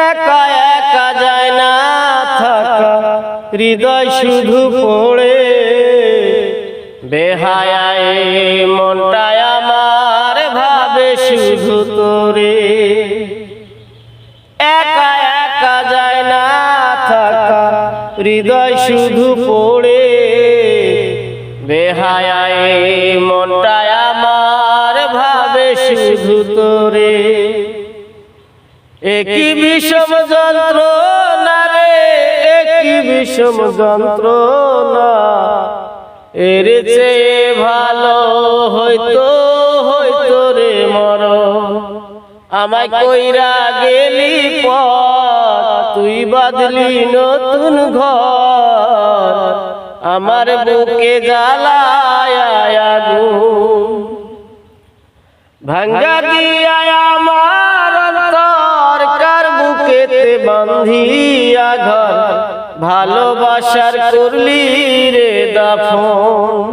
একা একা যায় না থাকা, হৃদয় শুধু পড়ে বেহায়ায় মনটায় আমার ভাবে শুধু তোরে। একা একা যায় না থাকা, হৃদয় শুধু পড়ে বেহায়ায় মনটায় আমার ভাবে শুধু তোরে। একই বিষম যন্ত্রণা রে, একই বিষম যন্ত্রণা, এর চেয়ে ভালো হইতো হইতো রে মরণ। আমায় কইরা গেলি পথ, তুই বাঁধলি নতুন ঘর, আমার বুকে জ্বালায় আগুন। ভাঙ্গা দিয়া আমার অন্তর কার বুকেতে বাঁধিয়া ঘর, ভালোবাসার করলি রে দাফন।